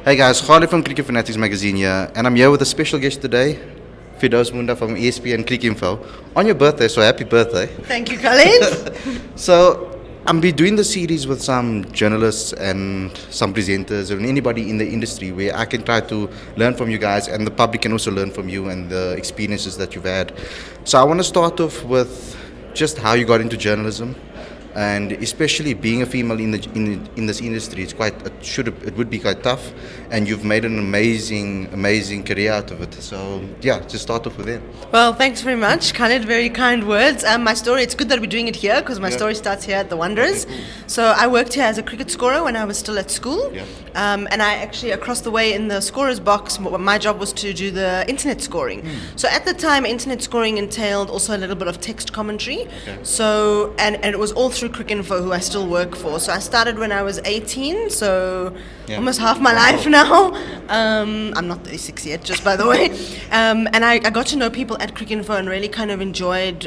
Hey guys, Khalid from Cricket Fanatics magazine here, and I'm here with a special guest today, Firdose Moonda from ESPN Cricinfo. On your birthday, so happy birthday. Thank you, Khalid. So, I'm be doing the series with some journalists and some presenters and anybody in the industry where I can try to learn from you guys, and the public can also learn from you and the experiences that you've had. So I want to start off with just how you got into journalism, and especially being a female in this industry. It would be quite tough, and you've made an amazing career out of it. So yeah, just start off with it. Well, thanks very much, Khalid. Very kind words. My story, it's good that we're doing it here because my story starts here at the Wanderers. Okay, cool. So I worked here as a cricket scorer when I was still at school. Yeah. And I actually, across the way in the scorer's box, my job was to do the internet scoring. So at the time, internet scoring entailed also a little bit of text commentary. Okay. So, and it was all through Cricinfo, who I still work for. So I started when I was 18, so almost half my life now. I'm not 36 yet, just by the way. And I got to know people at Cricinfo and really kind of enjoyed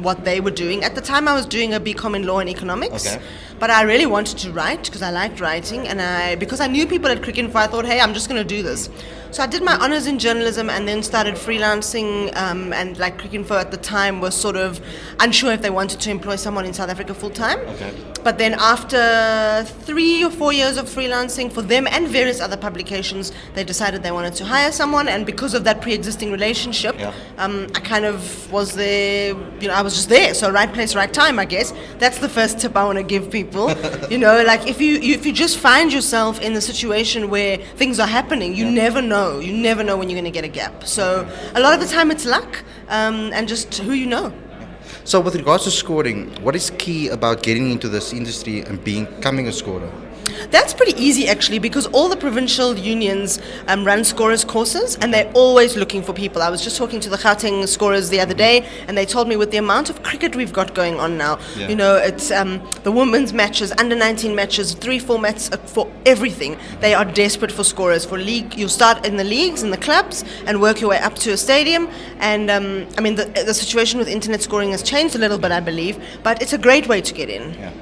what they were doing. At the time, I was doing a BCom in law and economics. Okay. But I really wanted to write because I liked writing, and because I knew people at Cricinfo, I thought, hey, I'm just going to do this. So I did my honors in journalism and then started freelancing, and like Cricinfo at the time was sort of unsure if they wanted to employ someone in South Africa full time. Okay. But then after 3 or 4 years of freelancing for them and various other publications, they decided they wanted to hire someone, and because of that pre-existing relationship, I kind of was there, I was just there. So right place, right time, I guess. That's the first tip I want to give people. Like if you just find yourself in the situation where things are happening, you never know when you're going to get a gap. So a lot of the time it's luck, and just who you know. So with regards to scoring, what is key about getting into this industry and becoming a scorer? That's pretty easy actually, because all the provincial unions run scorers courses, and they're always looking for people. I was just talking to the Gauteng scorers the other day, and they told me with the amount of cricket we've got going on now, it's the women's matches, under 19 matches, 3 formats for everything. They are desperate for scorers. For league, you start in the leagues, in the clubs, and work your way up to a stadium. And the situation with internet scoring has changed a little bit, I believe, but it's a great way to get in. Yeah.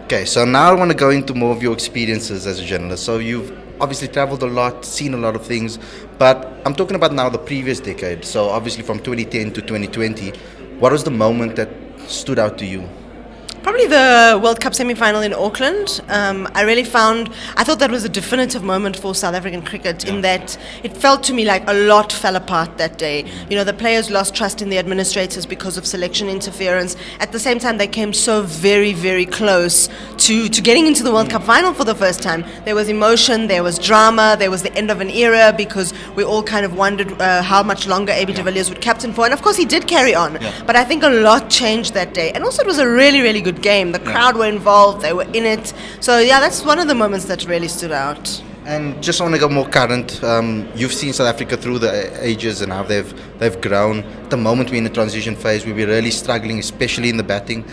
Okay, so now I want to go into more of your experiences as a journalist. So you've obviously traveled a lot, seen a lot of things, but I'm talking about now the previous decade. So obviously from 2010 to 2020, what was the moment that stood out to you? Probably the World Cup semi-final in Auckland. I thought that was a definitive moment for South African cricket, in that it felt to me like a lot fell apart that day. The players lost trust in the administrators because of selection interference. At the same time, they came so very, very close to getting into the World Cup final for the first time. There was emotion, there was drama, there was the end of an era, because we all kind of wondered how much longer A.B. de Villiers would captain for. And of course, he did carry on. But I think a lot changed that day. And also, it was a really, really good game. The crowd were involved, they were in it. So yeah, that's one of the moments that really stood out. And just want to go more current. You've seen South Africa through the ages and how they've grown. At the moment we're in the transition phase, we're really struggling, especially in the batting.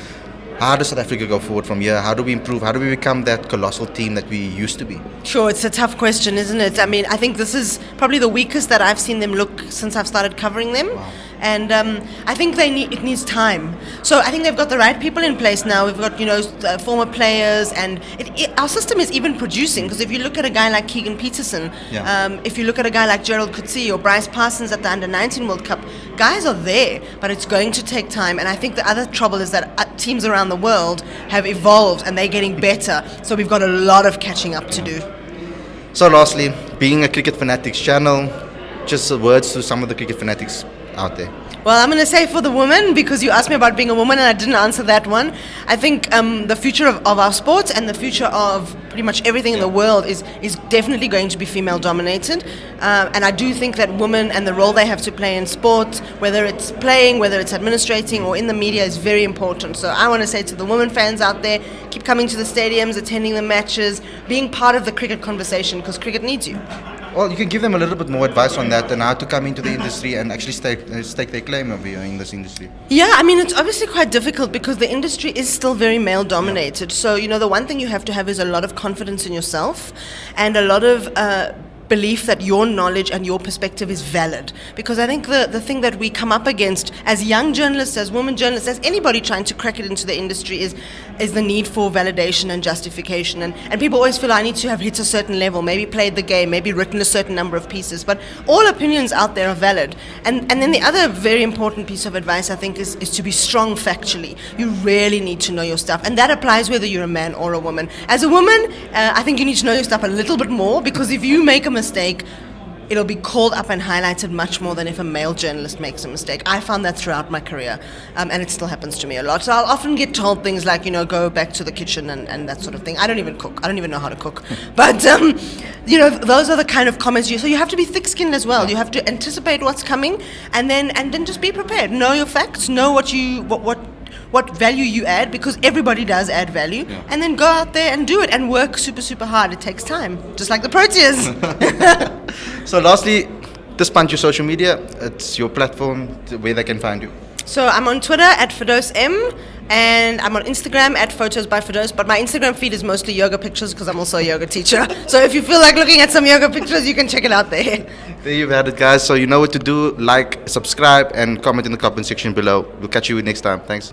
How does South Africa go forward from here? How do we improve? How do we become that colossal team that we used to be? Sure, it's a tough question, isn't it? I think this is probably the weakest that I've seen them look since I've started covering them. Wow. And I think it needs time. So I think they've got the right people in place now. We've got former players, and our system is even producing. Because if you look at a guy like Keegan Peterson, if you look at a guy like Gerald Coetzee or Bryce Parsons at the Under-19 World Cup, guys are there, but it's going to take time. And I think the other trouble is that teams around the world have evolved and they're getting better. So we've got a lot of catching up to do. So lastly, being a Cricket Fanatics channel, just words to some of the Cricket Fanatics out there. Well, I'm going to say for the woman, because you asked me about being a woman and I didn't answer that one. I think the future of our sport and the future of pretty much everything in the world is definitely going to be female dominated. And I do think that women and the role they have to play in sport, whether it's playing, whether it's administrating or in the media, is very important. So I want to say to the women fans out there, keep coming to the stadiums, attending the matches, being part of the cricket conversation, because cricket needs you. Well, you can give them a little bit more advice on that and how to come into the industry and actually stake their claim over here in this industry. Yeah, it's obviously quite difficult because the industry is still very male dominated. So, the one thing you have to have is a lot of confidence in yourself and a lot of belief that your knowledge and your perspective is valid. Because I think the thing that we come up against as young journalists, as women journalists, as anybody trying to crack it into the industry is the need for validation and justification. And people always feel I need to have hit a certain level, maybe played the game, maybe written a certain number of pieces. But all opinions out there are valid. And then the other very important piece of advice, I think, is to be strong factually. You really need to know your stuff. And that applies whether you're a man or a woman. As a woman, I think you need to know your stuff a little bit more, because if you make a mistake, it'll be called up and highlighted much more than if a male journalist makes a mistake. I found that throughout my career, and it still happens to me a lot. So I'll often get told things like, go back to the kitchen and that sort of thing. I don't even cook. I don't even know how to cook. But, those are the kind of comments so you have to be thick-skinned as well. You have to anticipate what's coming and then just be prepared. Know your facts, know what value you add, because everybody does add value, and then go out there and do it and work super, super hard. It takes time, just like the Proteas. So lastly, this punch your social media. It's your platform where they can find you. So I'm on Twitter at Firdose M, and I'm on Instagram at Photos by Firdose, but my Instagram feed is mostly yoga pictures because I'm also a yoga teacher. So if you feel like looking at some yoga pictures, you can check it out there. There you've had it, guys. So you know what to do. Like, subscribe, and comment in the comment section below. We'll catch you next time. Thanks.